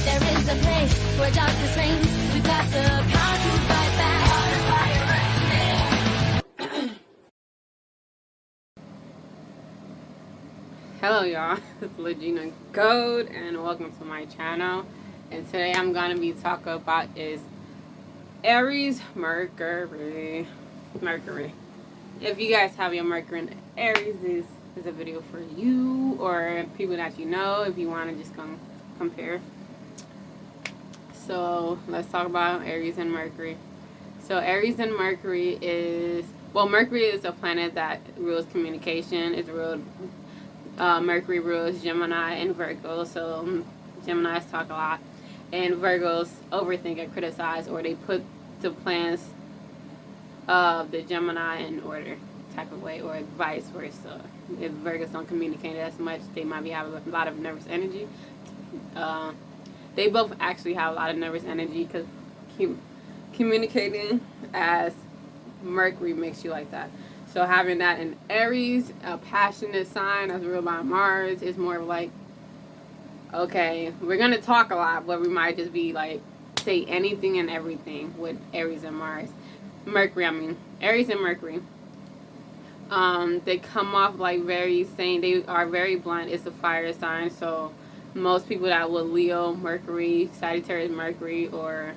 There is a place where darkness reigns. We've got the power to fight back. Hello y'all, it's Legina Gold and welcome to my channel. And today I'm going to be talking about is Aries Mercury. If you guys have your Mercury in Aries, this is a video for you or people that you know if you want to just compare. So let's talk about Aries and Mercury. So Aries and Mercury is, well, Mercury is a planet that rules communication. It's ruled Mercury rules Gemini and Virgo, so Geminis talk a lot, and Virgos overthink and criticize, or they put the plans of the Gemini in order type of way, or vice versa. If Virgos don't communicate as much, they might be having a lot of nervous energy. They both actually have a lot of nervous energy because communicating as Mercury makes you like that. So having that in Aries, a passionate sign that's ruled by Mars, is more like, okay, we're going to talk a lot, but we might just be like, say anything and everything with Aries and Mars. Aries and Mercury. They come off like they are very blunt. It's a fire sign, so most people that will Leo Mercury, Sagittarius Mercury, or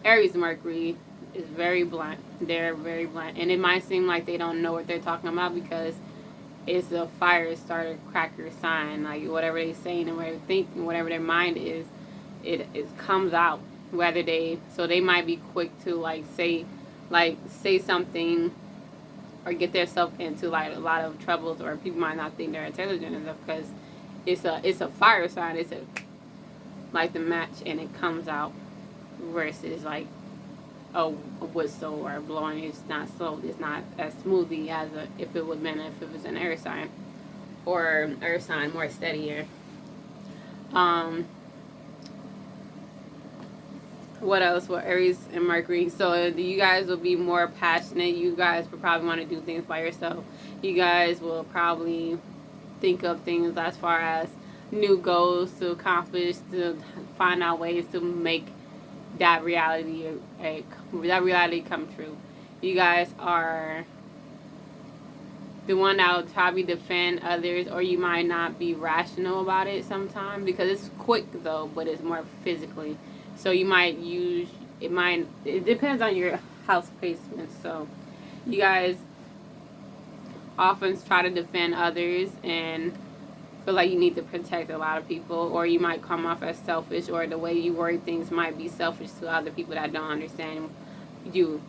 Aries Mercury is very blunt. They're very blunt, and it might seem like they don't know what they're talking about because it's a fire starter cracker sign. Like whatever they saying and whatever they think and whatever their mind is, it comes out. So they might be quick to say something or get themselves into like a lot of troubles, or people might not think they're intelligent enough because it's a fire sign. It's like the match, and it comes out versus like a whistle or blowing. It's not as smoothly as if it would have been if it was an air sign, or earth sign, more steadier. What else? Well, Aries and Mercury. So you guys will be more passionate. You guys will probably want to do things by yourself. You guys will probably think of things as far as new goals to accomplish, to find out ways to make that reality come true. You guys are the one that will probably defend others, or you might not be rational about it sometimes because it's quick though, but it's more physically. So you might it depends on your house placement. So you guys often try to defend others and feel like you need to protect a lot of people, or you might come off as selfish, or the way you word things might be selfish to other people that don't understand you.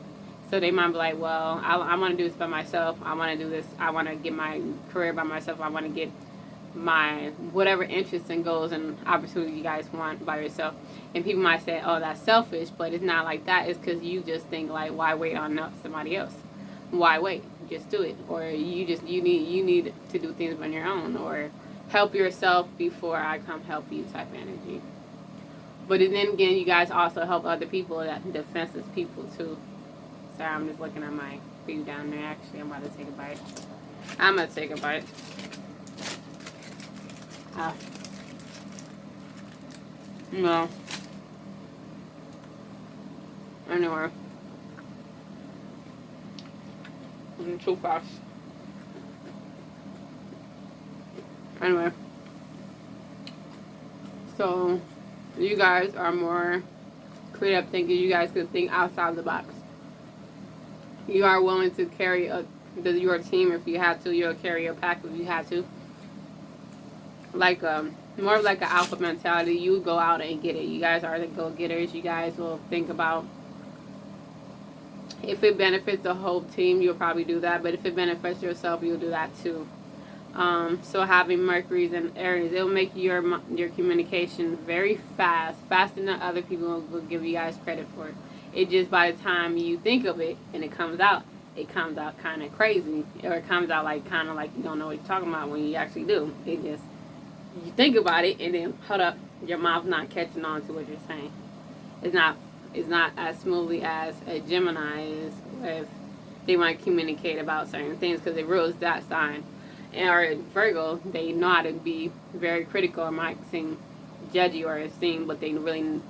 So they might be like, well, I want to do this by myself. I want to do this. I want to get my career by myself. I want to get my whatever interests and goals and opportunities you guys want by yourself. And people might say, oh, that's selfish, but it's not like that. It's because you just think like, why wait on somebody else? Why wait? Just do it. Or you need to do things on your own, or help yourself before I come help you type energy. But then again, you guys also help other people, that defenseless people too. Sorry, I'm just looking at my food down there. Actually, I'm about to take a bite. I'm going to take a bite. No. Anyway. I'm too fast. Anyway. So, you guys are more creative thinking. You guys could think outside the box. You are willing to carry your team if you have to. You'll carry your pack if you have to. Like more of like an alpha mentality. You go out and get it. You guys are the go-getters. You guys will think about if it benefits the whole team, you'll probably do that. But if it benefits yourself, you'll do that too. So having Mercury's and Aries, it'll make your communication very faster than other people will give you guys credit for. It just, by the time you think of it and it comes out kind of crazy, or it comes out kind of like you don't know what you're talking about when you actually do. It just, you think about it and then hold up, your mouth not catching on to what you're saying. It's not as smoothly as a Gemini is if they might communicate about certain things because it rules that sign. Or Virgo, they know how to be very critical, or might seem judgy or esteem, but they really,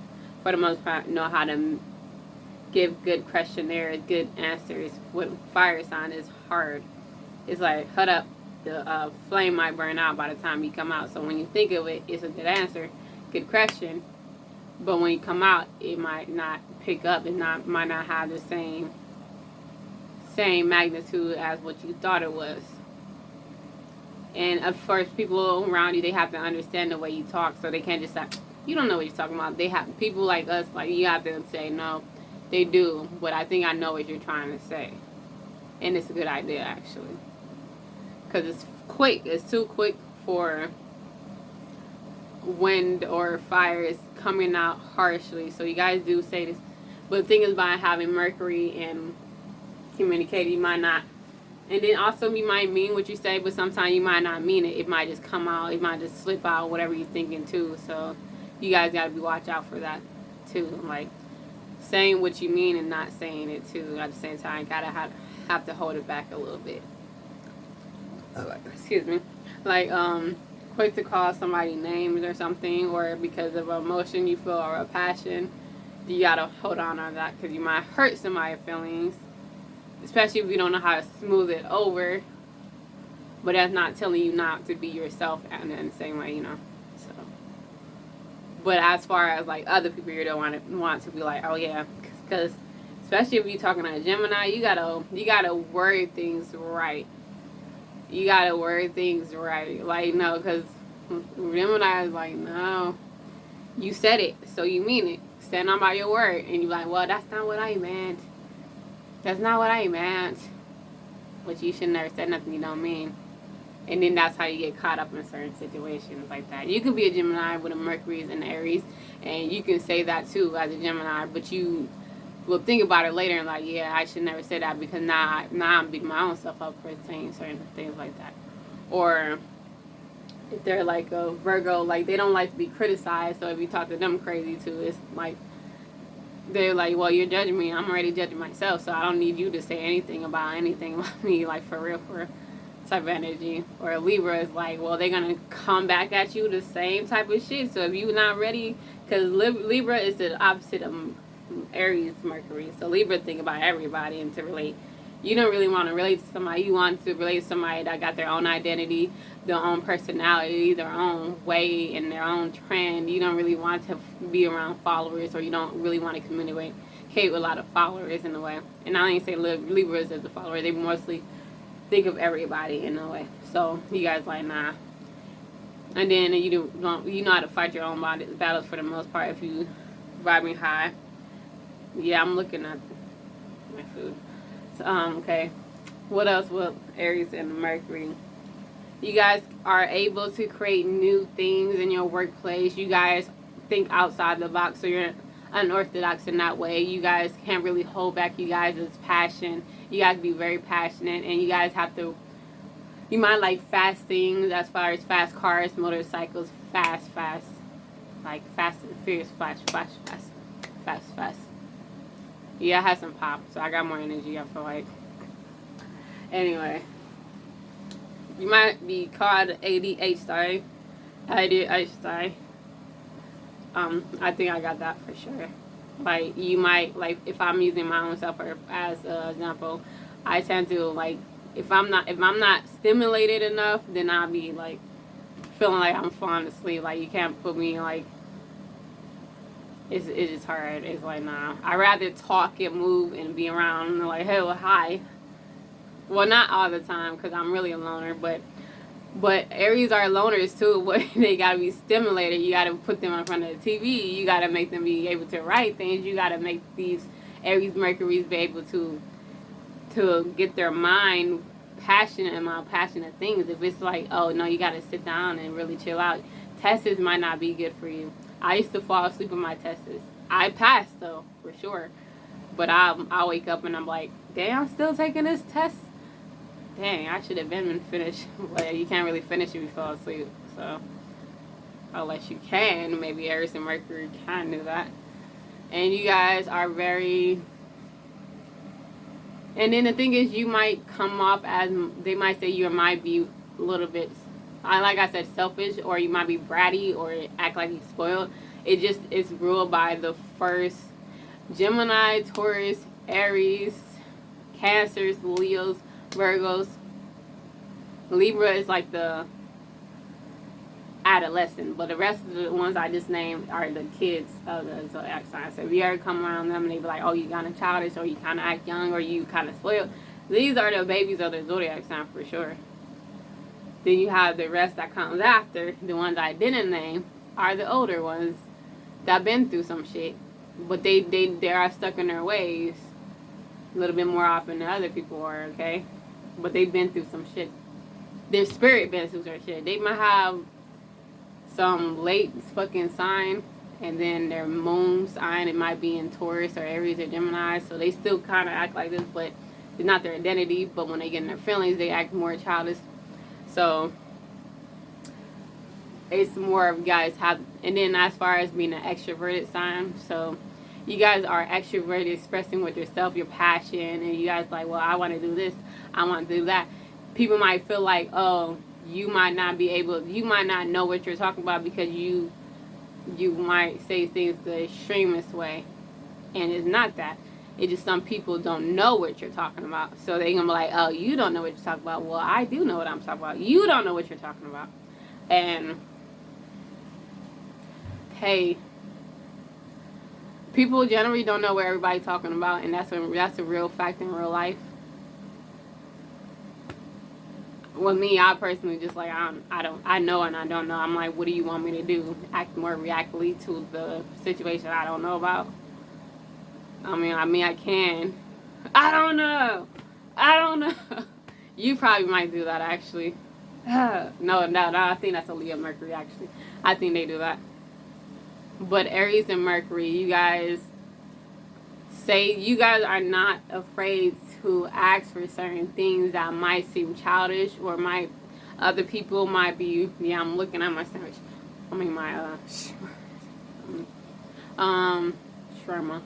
for the most part, know how to give good questionnaires, good answers. With fire sign is hard. It's like, hold up, the flame might burn out by the time you come out. So when you think of it, it's a good answer, good question. But when you come out, it might not pick up and might not have the same magnitude as what you thought it was. And of course, people around you, they have to understand the way you talk, so they can't just say, you don't know what you're talking about. They have people like us, like you have to say, no, they do, but I think I know what you're trying to say. And it's a good idea, actually. Because it's quick. It's too quick for wind or fire. It's coming out harshly. So you guys do say this. But the thing is, by having Mercury and communicating, you might not. And then also you might mean what you say, but sometimes you might not mean it. It might just come out. It might just slip out, whatever you're thinking, too. So you guys got to be watch out for that, too. Like, saying what you mean and not saying it, too. At the same time, you got to have to hold it back a little bit. Excuse me. Like, quick to call somebody names or something, or because of emotion you feel or a passion, you got to hold on that because you might hurt somebody's feelings. Especially if you don't know how to smooth it over. But that's not telling you not to be yourself and in the same way, So, but as far as like other people, you don't want to be like, oh yeah, because especially if you're talking to a Gemini, you gotta word things right. You gotta word things right. Like, no, because Gemini is like, no, you said it, so you mean it. Stand on by your word, and you're like, well, that's not what I meant. That's not what I meant. But you should never say nothing you don't mean. And then that's how you get caught up in certain situations like that. You could be a Gemini with a Mercury and Aries, and you can say that too as a Gemini, but you will think about it later and like, yeah, I should never say that because now I'm beating my own self up for saying certain things like that. Or if they're like a Virgo, like they don't like to be criticized, so if you talk to them crazy too, it's like, they're like, well, you're judging me. I'm already judging myself, so I don't need you to say anything about me, like for real, for type of energy. Or a Libra is like, well, they're going to come back at you the same type of shit. So if you're not ready, because Libra is the opposite of Aries Mercury. So Libra think about everybody and to relate. You don't really want to relate to somebody. You want to relate to somebody that got their own identity, their own personality, their own way, and their own trend. You don't really want to be around followers, or you don't really want to communicate with a lot of followers in a way. And I don't even say Libras as a follower. They mostly think of everybody in a way. So you guys like, nah. And then you know how to fight your own battles for the most part if you vibing high. Yeah, I'm looking at my food. Okay, what else with Aries and Mercury? You guys are able to create new things in your workplace. You guys think outside the box, so you're unorthodox in that way. You guys can't really hold back you guys' passion. You guys be very passionate, and you guys have to, you might like fast things as far as fast cars, motorcycles, fast, like fast and furious, fast. Yeah, I had some pop, so I got more energy, I feel like. Anyway, you might be called ADHD. ADHD. I think I got that for sure. Like, you might, like, if I'm using my own self as an example, I tend to, like, if I'm not stimulated enough, then I'll be, like, feeling like I'm falling asleep. Like, you can't put me, like, it's just hard. It's like, nah. I'd rather talk and move and be around and like, hey, well, hi. Well, not all the time because I'm really a loner, but Aries are loners too, but they got to be stimulated. You got to put them in front of the TV. You got to make them be able to write things. You got to make these Aries Mercuries be able to get their mind passionate about passionate things. If it's like, oh, no, you got to sit down and really chill out, tests might not be good for you. I used to fall asleep on my tests. I passed, though, for sure. But I wake up and I'm like, dang, I'm still taking this test. Dang, I should have been finished. But you can't really finish if you fall asleep. So, unless you can, maybe Aries and Mercury can do that. And you guys are very... And then the thing is, you might come off as... They might say you might be a little bit like I said, selfish, or you might be bratty or act like you spoiled. It just is ruled by the first Gemini, Taurus, Aries, Cancers, Leos, Virgos. Libra is like the adolescent, but the rest of the ones I just named are the kids of the zodiac sign. So if you ever come around them and they be like, oh, you kind of childish, or you kind of act young, or you kind of spoiled, these are the babies of the zodiac sign for sure. Then you have the rest that comes after. The ones I didn't name are the older ones that been through some shit, but they are stuck in their ways a little bit more often than other people are. Okay, but they've been through some shit. Their spirit been through some shit. They might have some late fucking sign, and then their moon sign, it might be in Taurus or Aries or Gemini, so they still kind of act like this, but it's not their identity. But when they get in their feelings, they act more childish. So it's more of you guys have. And then as far as being an extroverted sign, so you guys are extroverted, expressing with yourself your passion, and you guys like, well, I want to do this, I want to do that. People might feel like, oh, you might not know what you're talking about, because you might say things the extremist way, and it's not that. It's just some people don't know what you're talking about, so they're gonna be like, oh, you don't know what you're talking about. Well, I do know what I'm talking about. You don't know what you're talking about. And hey, people generally don't know what everybody's talking about, and that's a real fact in real life. With me, I personally just like, I know and I don't know. I'm like, what do you want me to do? Act more reactively to the situation I don't know about? I mean, I can. I don't know. You probably might do that, actually. No, I think that's a Leo Mercury, actually. I think they do that. But Aries and Mercury, you guys are not afraid to ask for certain things that might seem childish, or might other people might be. Yeah, I'm looking at my sandwich. I mean my shawarma.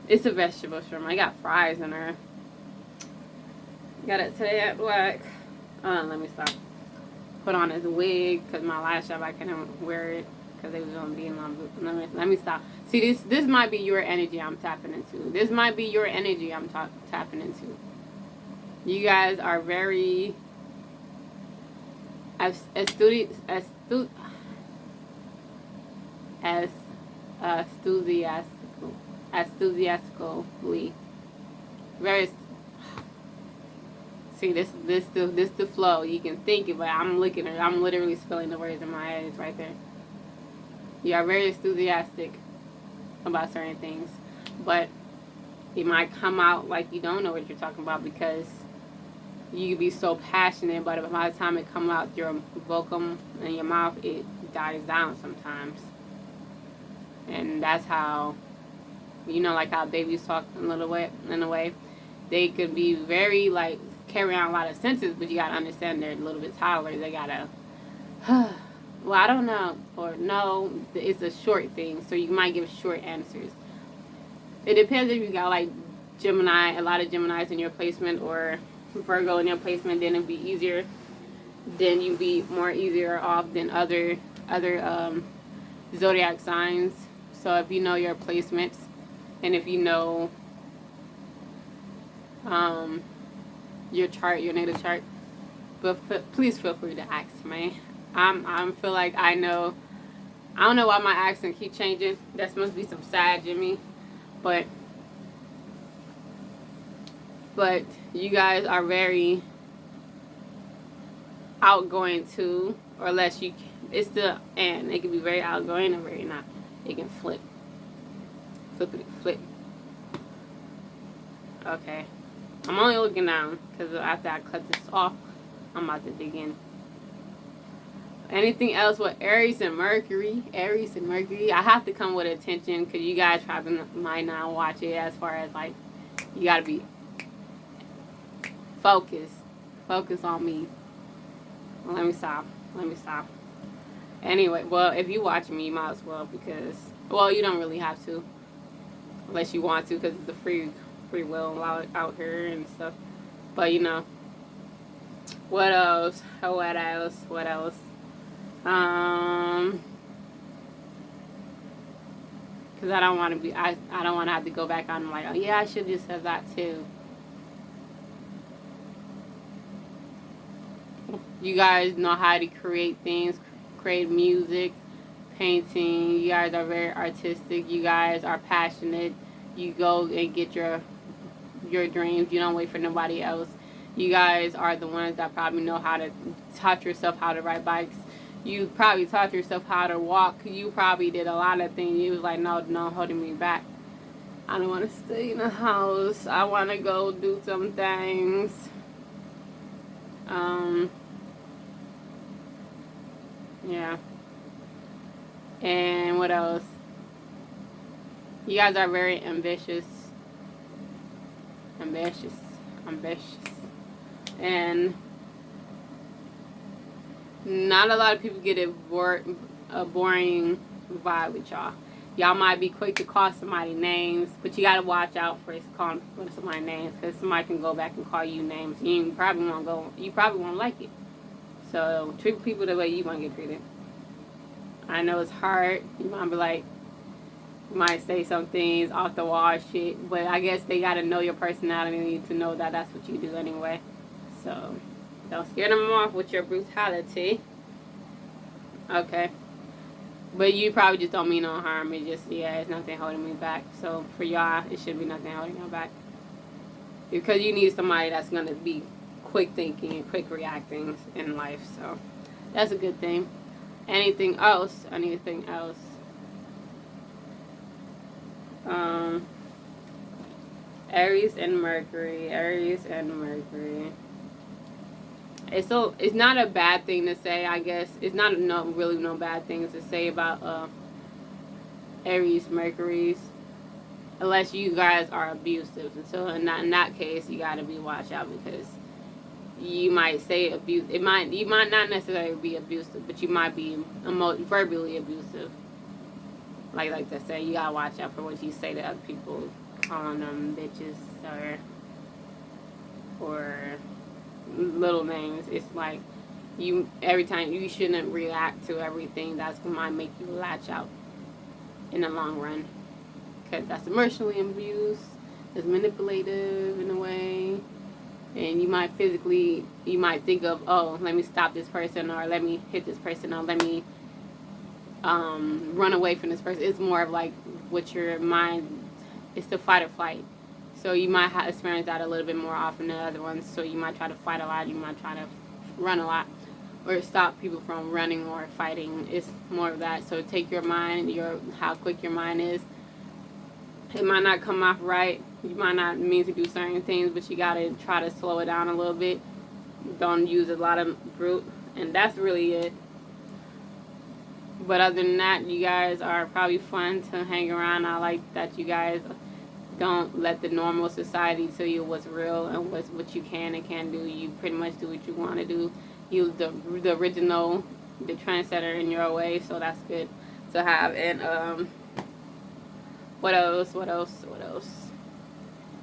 It's a vegetable shawarma. I got fries in there. Got it today at work. Let me stop. Put on this wig because my last job I couldn't wear it because they was on being on. Let me stop. See, this might be your energy I'm tapping into. This might be your energy I'm tapping into. You guys are very enthusiastically very. See, this the flow. You can think it, but I'm literally spelling the words in my head. It's right there. You are very enthusiastic about certain things, but it might come out like you don't know what you're talking about, because you can be so passionate, but by the time it comes out your vocal and your mouth, it dies down sometimes. And that's how, like how babies talk in a way. They could be very, like, carry on a lot of sentences, but you gotta understand they're a little bit toddler. They gotta, well, I don't know, or no, it's a short thing, so you might give short answers. It depends if you got like Gemini, a lot of Geminis in your placement, or Virgo in your placement. Then it'd be easier. Then you'd be more easier off than other zodiac signs. So if you know your placements, and if you know your chart, your natal chart, but please feel free to ask me. I feel like I don't know why my accent keep changing. That must be some sad Jimmy, but you guys are very outgoing too, or unless you, it's the, and it can be very outgoing or very not. It can flip. Okay, I'm only looking down because after I cut this off, I'm about to dig in. Anything else with Aries and Mercury? I have to come with attention because you guys probably might not watch it. As far as like, you gotta be focused. Focus on me. Let me stop. Anyway, well, if you watch me, you might as well, because, well, you don't really have to, unless you want to, because it's a free will out here and stuff. But What else? What else? What else? Because I don't want to be, I don't want to have to go back on like, oh yeah, I should just have that too. You guys know how to create things, create music, painting. You guys are very artistic. You guys are passionate. You go and get your dreams. You don't wait for nobody else. You guys are the ones that probably know how to taught yourself how to ride bikes. You probably taught yourself how to walk. You probably did a lot of things. You was like, no, holding me back. I don't want to stay in the house. I want to go do some things. Yeah. And what else? You guys are very ambitious. Ambitious. And not a lot of people get a boring vibe with y'all. Y'all might be quick to call somebody names, but you gotta watch out for calling somebody names, because somebody can go back and call you names. You probably won't like it. So treat people the way you want to get treated. I know it's hard. You might be like, you might say some things off the wall shit, but I guess they gotta know your personality to know that that's what you do anyway. So don't scare them off with your brutality. Okay. But you probably just don't mean no harm. It's just, yeah, it's nothing holding me back. So for y'all, it should be nothing holding you back. Because you need somebody that's going to be quick thinking and quick reacting in life. So that's a good thing. Anything else? Aries and Mercury. It's not a bad thing to say, I guess. It's not really no bad things to say about Aries Mercury's, unless you guys are abusive. And so in that case, you got to be watch out, because you might say abuse. You might not necessarily be abusive, but you might be verbally abusive. Like they say, you gotta watch out for what you say to other people, calling them bitches or little names. It's like every time you shouldn't react to everything that's might make you lash out in the long run, because that's emotionally abuse. It's manipulative in a way, and you might think of, oh, let me stop this person, or let me hit this person, or let me run away from this person. It's more of like what your mind. It's the fight or flight. So you might have experienced that a little bit more often than other ones. So you might try to fight a lot. You might try to run a lot, or stop people from running or fighting. It's more of that. So take your mind, how quick your mind is. It might not come off right. You might not mean to do certain things, but you gotta try to slow it down a little bit. Don't use a lot of brute, and that's really it. But other than that, you guys are probably fun to hang around. I like that you guys don't let the normal society tell you what's real and what you can and can't do. You pretty much do what you want to do. You the original, the trendsetter in your way. So that's good to have. And what else?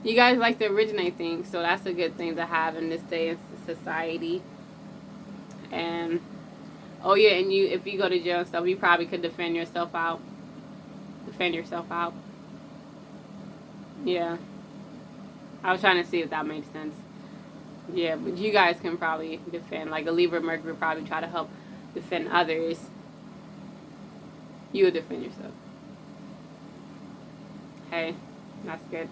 You guys like to originate things, so that's a good thing to have in this day of society. And oh yeah, and if you go to jail and stuff, you probably could defend yourself out. Yeah. I was trying to see if that makes sense. Yeah, but you guys can probably defend. Like a Libra Mercury probably try to help defend others. You would defend yourself. Hey, that's good.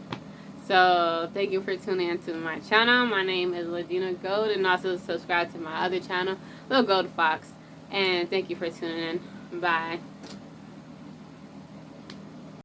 So thank you for tuning into my channel. My name is Ladina Gold, and also subscribe to my other channel, Little Gold Fox. And thank you for tuning in. Bye.